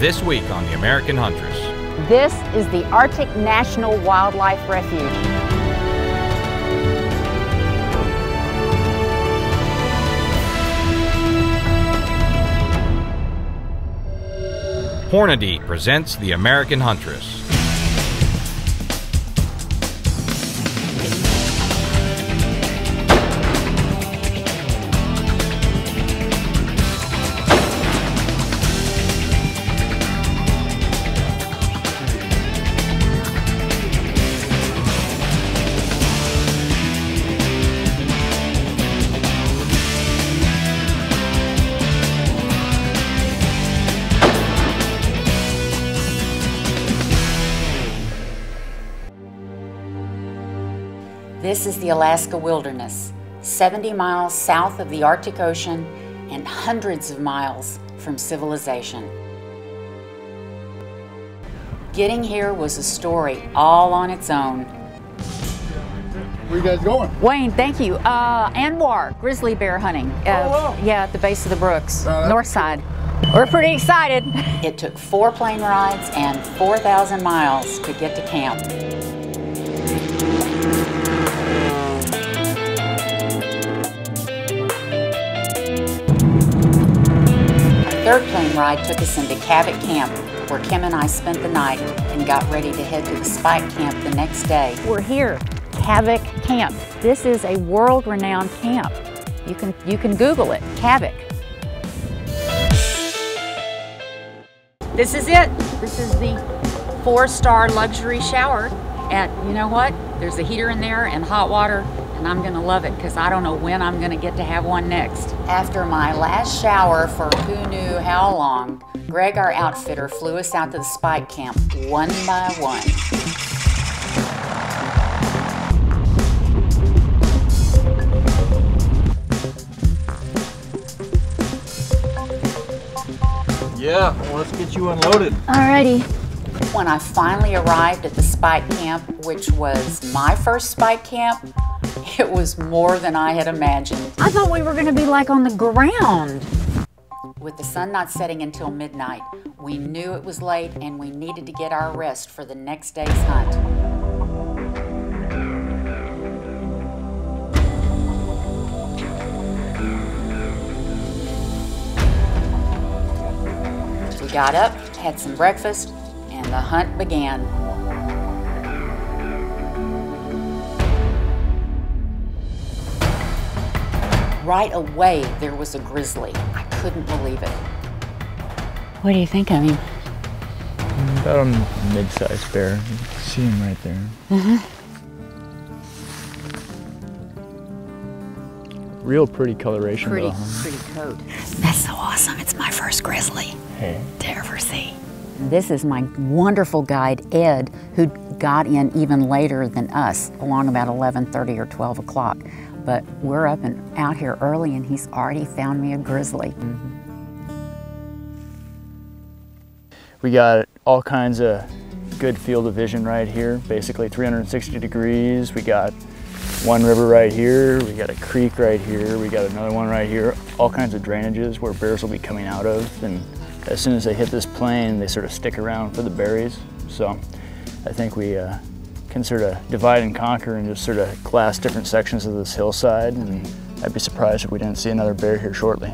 This week on The American Huntress. This is the Arctic National Wildlife Refuge. Hornady presents The American Huntress. This is the Alaska wilderness, 70 miles south of the Arctic Ocean and hundreds of miles from civilization. Getting here was a story all on its own. Where you guys going? Wayne, thank you. Anwar, grizzly bear hunting. Wow. Yeah, at the base of the Brooks, north side. We're pretty excited. It took 4 plane rides and 4,000 miles to get to camp. Third plane ride took us into Cabot Camp, where Kim and I spent the night and got ready to head to the Spike Camp the next day. We're here, Cabot Camp. This is a world-renowned camp. You can Google it, Cabot. This is it. This is the 4-star luxury shower. And you know what? There's a heater in there and hot water. And I'm gonna love it because I don't know when I'm gonna get to have one next. After my last shower for who knew how long, Greg, our outfitter, flew us out to the Spike Camp one by one. Yeah, well, let's get you unloaded. Alrighty. When I finally arrived at the Spike Camp, which was my first Spike Camp, it was more than I had imagined. I thought we were going to be like on the ground. With the sun not setting until midnight, we knew it was late and we needed to get our rest for the next day's hunt. We got up, had some breakfast, and the hunt began. Right away, there was a grizzly. I couldn't believe it. What do you think of him? About a mid-sized bear. You can see him right there. Real pretty coloration. Pretty coat. That's so awesome. It's my first grizzly to ever see. This is my wonderful guide, Ed, who got in even later than us, along about 11:30 or 12 o'clock. But we're up and out here early and he's already found me a grizzly. We got all kinds of good field of vision right here, basically 360 degrees. We got one river right here, we got a creek right here, we got another one right here, all kinds of drainages where bears will be coming out of. And as soon as they hit this plain, they sort of stick around for the berries. So I think we can sort of divide and conquer and just sort of glass different sections of this hillside, and I'd be surprised if we didn't see another bear here shortly.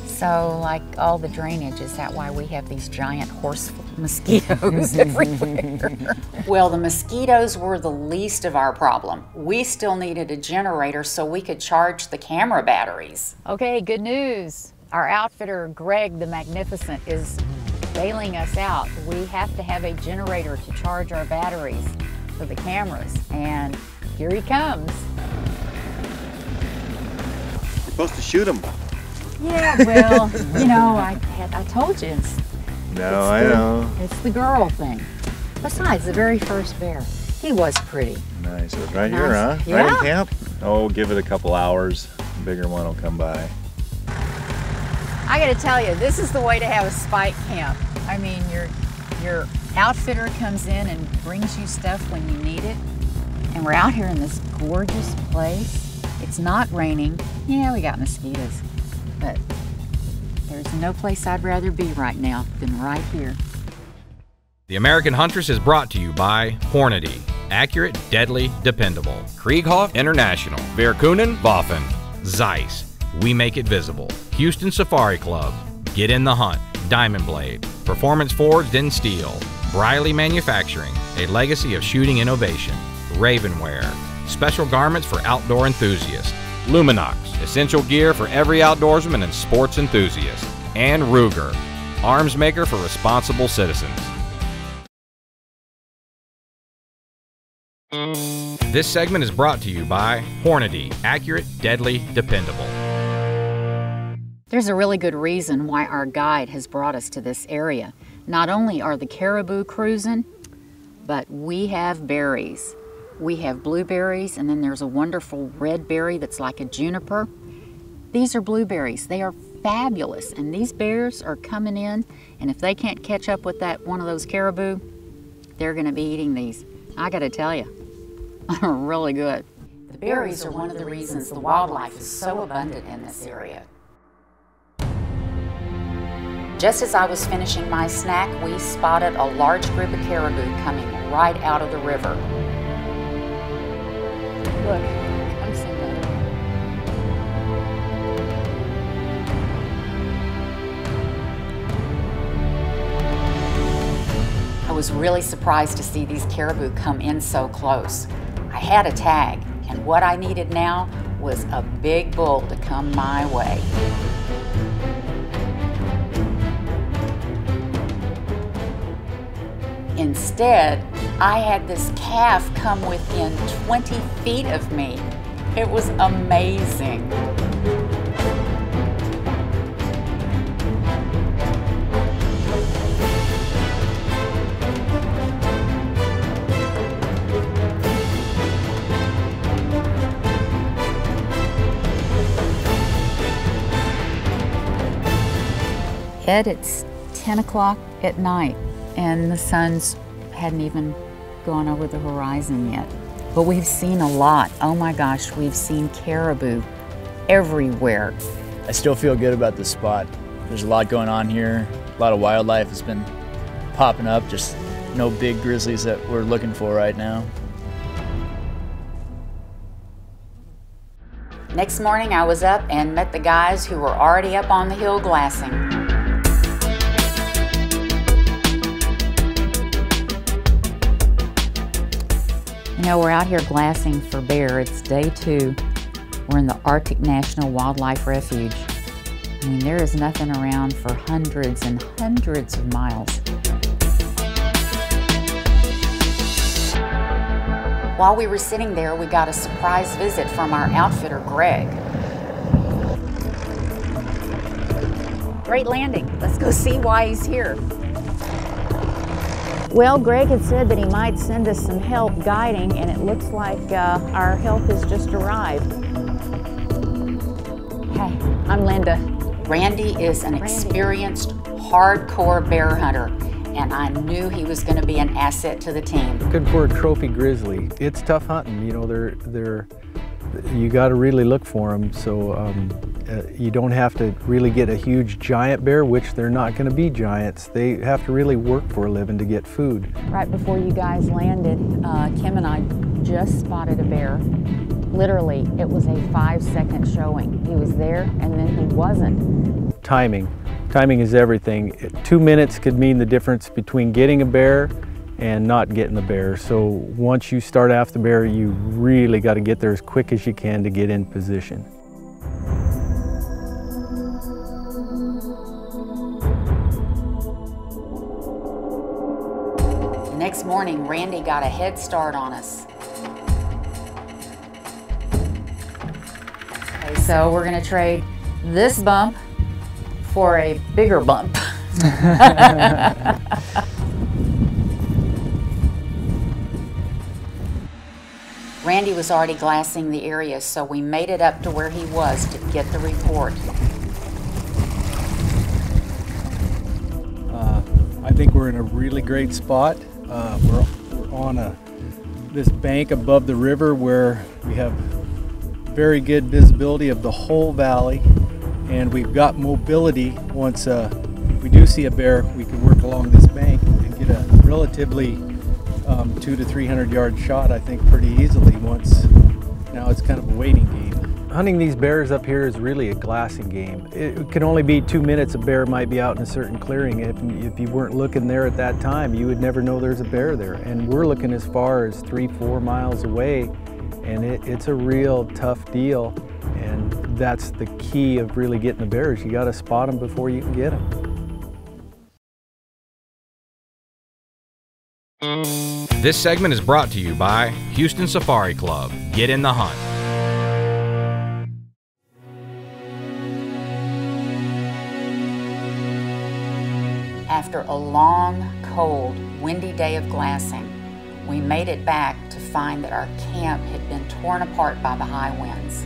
So, like all the drainage, is that why we have these giant horse mosquitoes everywhere? Well, the mosquitoes were the least of our problem. We still needed a generator so we could charge the camera batteries. Okay, good news. Our outfitter, Greg the Magnificent, is bailing us out. We have to have a generator to charge our batteries for the cameras, and here he comes. You're supposed to shoot him. Yeah, well, you know, I told you. I know. It's the girl thing. Besides, the very first bear, he was pretty. Nice. It was right here, huh? Yeah. Right in camp? Oh, give it a couple hours. A bigger one will come by. I gotta tell you, this is the way to have a Spike Camp. I mean, your outfitter comes in and brings you stuff when you need it. And we're out here in this gorgeous place. It's not raining. Yeah, we got mosquitoes, but There's no place I'd rather be right now than right here. The American Huntress is brought to you by Hornady. Accurate, deadly, dependable. Krieghoff International. Verkunen, Waffen. Zeiss. We make it visible. Houston Safari Club. Get in the hunt. Diamond Blade. Performance forged in steel. Briley Manufacturing. A legacy of shooting innovation. Ravenwear. Special garments for outdoor enthusiasts. Luminox. Essential gear for every outdoorsman and sports enthusiast. And Ruger. Arms maker for responsible citizens. This segment is brought to you by Hornady. Accurate, deadly, dependable. There's a really good reason why our guide has brought us to this area. Not only are the caribou cruising, but we have berries. We have blueberries, and then there's a wonderful red berry that's like a juniper. These are blueberries. They are fabulous, and these bears are coming in, and if they can't catch up with that one of those caribou, they're gonna be eating these. I gotta tell you, are really good. The berries are one of the reasons the wildlife is so abundant in this area. Just as I was finishing my snack, we spotted a large group of caribou coming right out of the river. Look, come see that. I was really surprised to see these caribou come in so close. I had a tag, and what I needed now was a big bull to come my way. Instead, I had this calf come within 20 feet of me. It was amazing. Ed, it's 10 o'clock at night and the sun's hadn't even gone over the horizon yet. But we've seen a lot. Oh my gosh, we've seen caribou everywhere. I still feel good about this spot. There's a lot going on here. A lot of wildlife has been popping up, just no big grizzlies that we're looking for right now. Next morning I was up and met the guys who were already up on the hill glassing. You know, we're out here glassing for bear. It's day 2. We're in the Arctic National Wildlife Refuge. I mean, there is nothing around for hundreds and hundreds of miles. While we were sitting there, we got a surprise visit from our outfitter, Greg. Great landing. Let's go see why he's here. Well, Greg had said that he might send us some help guiding, and it looks like our help has just arrived. Hey, I'm Linda. Randy is an experienced, hardcore bear hunter, and I knew he was going to be an asset to the team. Looking for a trophy grizzly. It's tough hunting, you know, you got to really look for them, so you don't have to really get a huge giant bear, which they're not going to be giants. They have to really work for a living to get food. Right before you guys landed, Kim and I just spotted a bear. Literally, it was a 5-second showing. He was there and then he wasn't. Timing. Timing is everything. 2 minutes could mean the difference between getting a bear and not getting the bear. So once you start after the bear, you really got to get there as quick as you can to get in position. The next morning, Randy got a head start on us. Okay, so we're gonna trade this bump for a bigger bump. Randy was already glassing the area, so we made it up to where he was to get the report. I think we're in a really great spot. We're on this bank above the river where we have very good visibility of the whole valley, and we've got mobility. Once we do see a bear, we can work along this bank and get a relatively 200 to 300 yard shot, I think, pretty easily. Now it's kind of a waiting game. Hunting these bears up here is really a glassing game. It can only be 2 minutes a bear might be out in a certain clearing. If you weren't looking there at that time, you would never know there's a bear there. And we're looking as far as 3-4 miles away, and it's a real tough deal. And that's the key of really getting the bears. You got to spot them before you can get them. This segment is brought to you by Houston Safari Club. Get in the hunt. After a long, cold, windy day of glassing, we made it back to find that our camp had been torn apart by the high winds.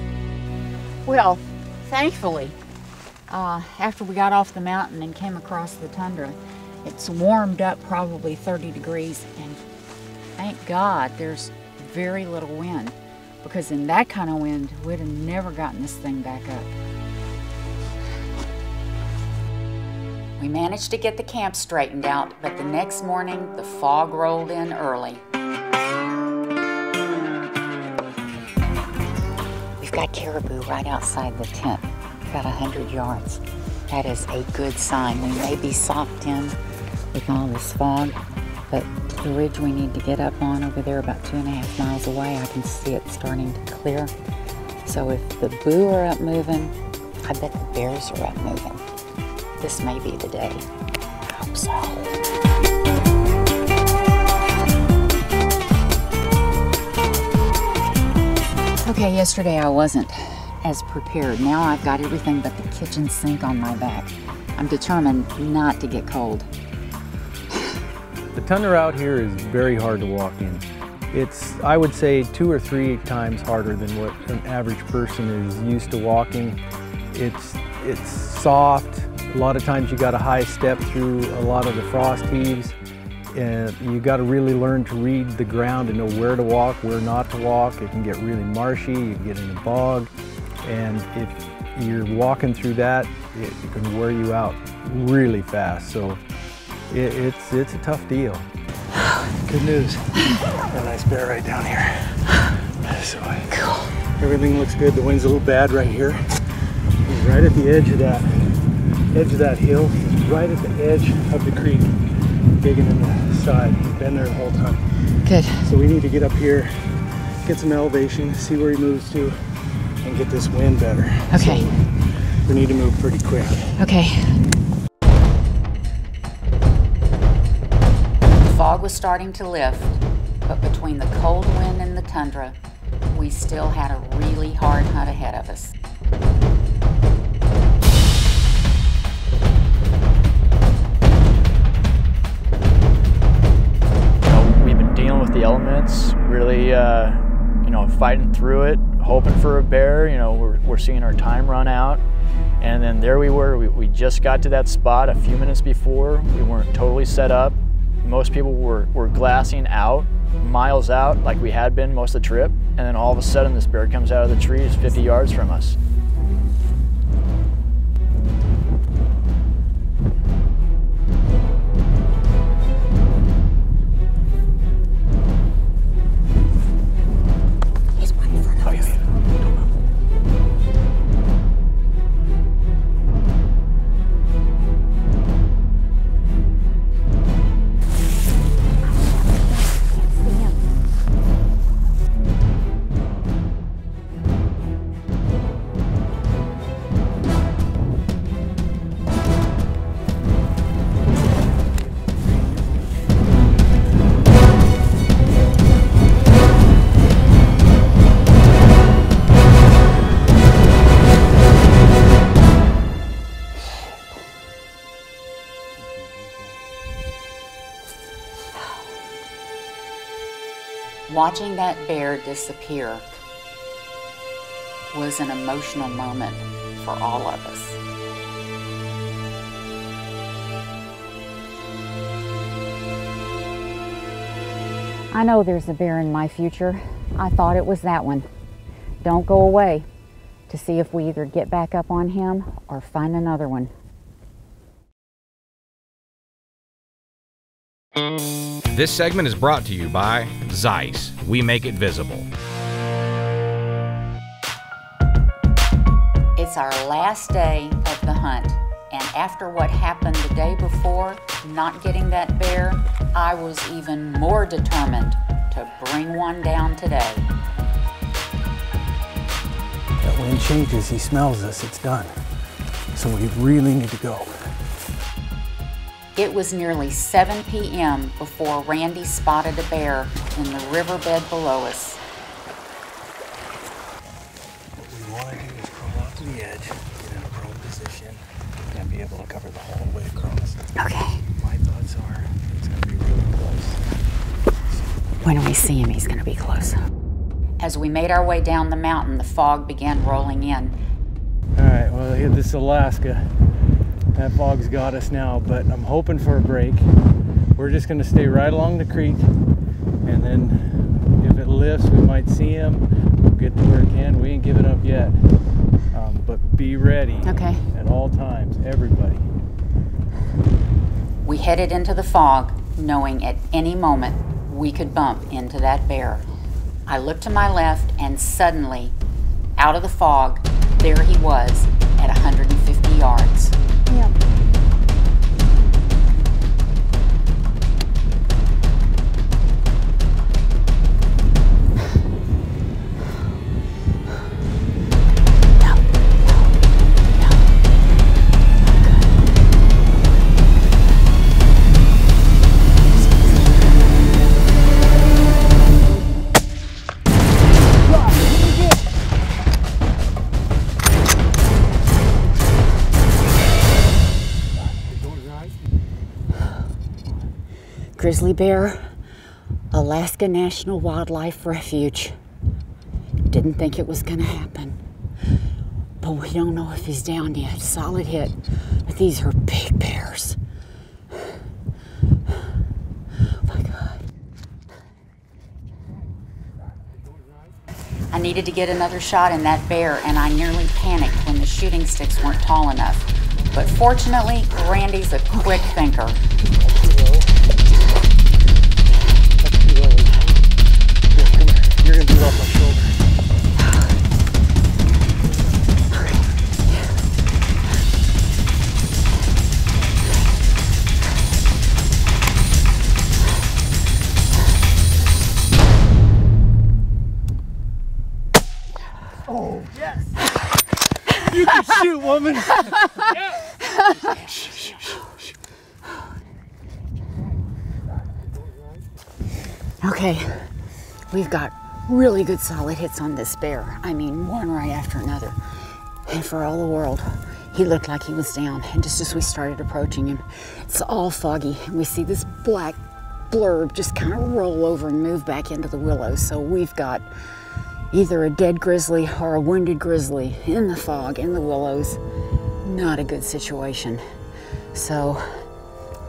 Well, thankfully, after we got off the mountain and came across the tundra, it's warmed up probably 30 degrees, and thank God there's very little wind, because in that kind of wind, we'd have never gotten this thing back up. We managed to get the camp straightened out, but the next morning, the fog rolled in early. We've got caribou right outside the tent, about 100 yards. That is a good sign. We may be socked in with all this fog, but the ridge we need to get up on over there about 2.5 miles away, I can see it starting to clear. So if the boo are up moving, I bet the bears are up moving. This may be the day. I hope so. Okay, yesterday I wasn't as prepared. Now I've got everything but the kitchen sink on my back. I'm determined not to get cold. The tundra out here is very hard to walk in. It's, I would say, 2 or 3 times harder than what an average person is used to walking. It's soft. A lot of times you got a high step through a lot of the frost heaves, and you got to really learn to read the ground and know where to walk, where not to walk. It can get really marshy, you can get in a bog, and if you're walking through that, it can wear you out really fast. So it's a tough deal. Good news, got a nice bear right down here. So cool. Everything looks good. The wind's a little bad right here. He's right at the edge of that hill. He's right at the edge of the creek, digging in the side. He's been there the whole time. Good. So we need to get up here, get some elevation, see where he moves to, and get this wind better. Okay. So we need to move pretty quick. Okay. The fog was starting to lift, but between the cold wind and the tundra, we still had a really hard hunt ahead of us. With the elements, really, fighting through it, hoping for a bear. We're seeing our time run out, and then there we were. We just got to that spot a few minutes before. We weren't totally set up. Most people were glassing out, miles out, like we had been most of the trip, and then all of a sudden this bear comes out of the trees 50 yards from us. Watching that bear disappear was an emotional moment for all of us. I know there's a bear in my future. I thought it was that one. Don't go away to see if we either get back up on him or find another one. This segment is brought to you by Zeiss. We make it visible. It's our last day of the hunt, and after what happened the day before, not getting that bear, I was even more determined to bring one down today. That wind changes, he smells us, it's done. So we really need to go. It was nearly 7 p.m. before Randy spotted a bear in the riverbed below us. What we want to do is crawl out to the edge, get in a prone position, and be able to cover the whole way across. Okay. My thoughts are it's going to be really close. When we see him, he's going to be close. As we made our way down the mountain, the fog began rolling in. All right, well, this is Alaska. That fog's got us now, but I'm hoping for a break. We're just going to stay right along the creek, and then if it lifts, we might see him. We'll get to where it can. We ain't giving up yet. But be ready. Okay. At all times, everybody. We headed into the fog, knowing at any moment we could bump into that bear. I looked to my left, and suddenly, out of the fog, there he was at 150 yards. Yeah. Grizzly bear, Alaska National Wildlife Refuge. Didn't think it was gonna happen, but we don't know if he's down yet. Solid hit, but these are big bears. Oh my God. I needed to get another shot in that bear, and I nearly panicked when the shooting sticks weren't tall enough. But fortunately, Randy's a quick thinker. You're going to be off my shoulder. Oh, yes! You can shoot, woman! Okay, we've got really good solid hits on this bear. I mean, one right after another. And for all the world, he looked like he was down. And just as we started approaching him, it's all foggy. And we see this black blurb just kind of roll over and move back into the willows. So we've got either a dead grizzly or a wounded grizzly in the fog, in the willows. Not a good situation. So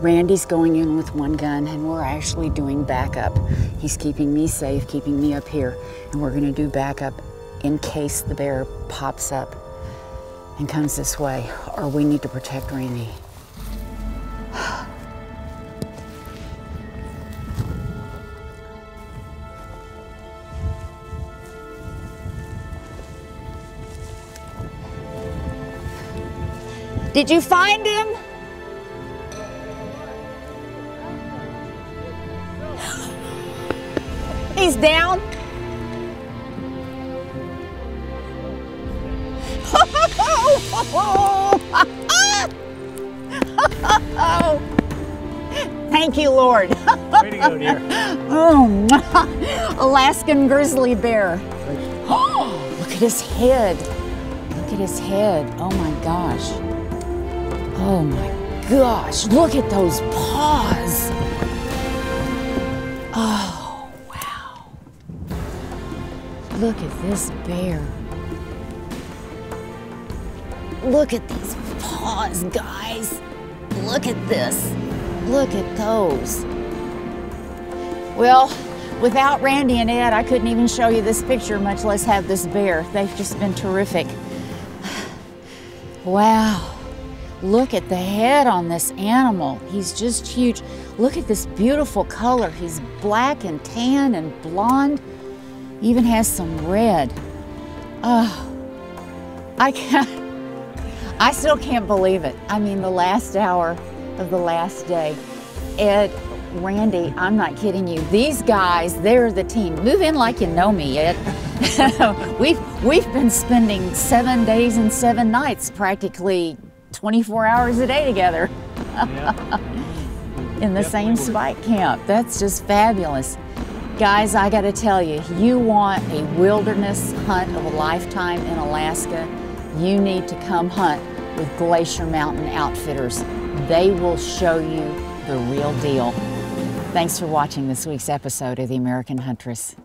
Randy's going in with one gun, and we're actually doing backup. He's keeping me safe, keeping me up here, and we're gonna do backup in case the bear pops up and comes this way, or we need to protect Randy. Did you find him? He's down. Thank you, Lord. Way to go, dear. Oh, Alaskan grizzly bear. Oh, look at his head. Look at his head. Oh my gosh. Oh my gosh. Look at those paws. Oh, wow. Look at this bear. Look at these paws, guys. Look at this. Look at those. Well, without Randy and Ed, I couldn't even show you this picture, much less have this bear. They've just been terrific. Wow, look at the head on this animal. He's just huge. Look at this beautiful color. He's black and tan and blonde, even has some red. Oh, I still can't believe it. I mean, the last hour of the last day. Ed, Randy, I'm not kidding you. These guys, they're the team. Move in like you know me, Ed. We've been spending 7 days and 7 nights, practically 24 hours a day together. In the same spike camp. That's just fabulous. Guys, I gotta tell you, you want a wilderness hunt of a lifetime in Alaska, you need to come hunt with Glacier Mountain Outfitters. They will show you the real deal. Thanks for watching this week's episode of The American Huntress.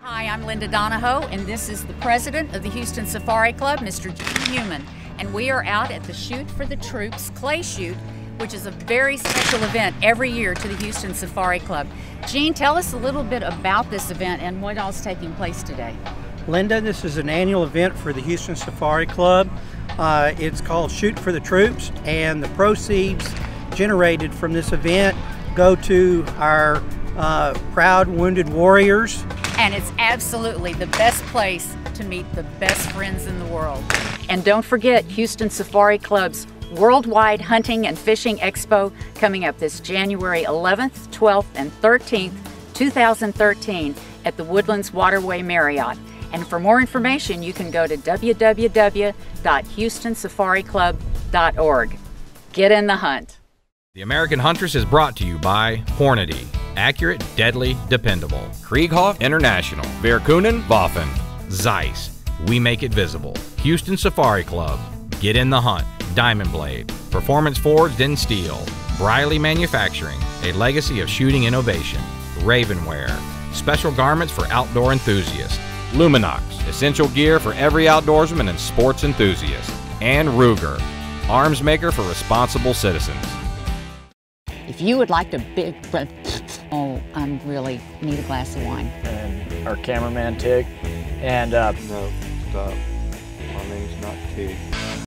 Hi, I'm Linda Donahoe, and this is the president of the Houston Safari Club, Mr. Gene Newman. And we are out at the Shoot for the Troops Clay Shoot, which is a very special event every year to the Houston Safari Club. Gene, tell us a little bit about this event and what else is taking place today. Linda, this is an annual event for the Houston Safari Club. It's called Shoot for the Troops, and the proceeds generated from this event go to our proud wounded warriors. And it's absolutely the best place to meet the best friends in the world. And don't forget Houston Safari Club's Worldwide Hunting and Fishing Expo coming up this January 11th, 12th, and 13th, 2013 at the Woodlands Waterway Marriott. And for more information, you can go to www.houstonsafari.org. Get in the hunt. The American Huntress is brought to you by Hornady. Accurate, deadly, dependable. Krieghoff International. Verkunen, Waffen. Zeiss. We make it visible. Houston Safari Club. Get in the hunt. Diamond Blade. Performance forged in steel. Briley Manufacturing. A legacy of shooting innovation. Ravenwear. Special garments for outdoor enthusiasts. Luminox. Essential gear for every outdoorsman and sports enthusiast. And Ruger. Arms maker for responsible citizens. If you would like to oh, I really need a glass of wine. And our cameraman Tig. And No, stop. My name's not Tig.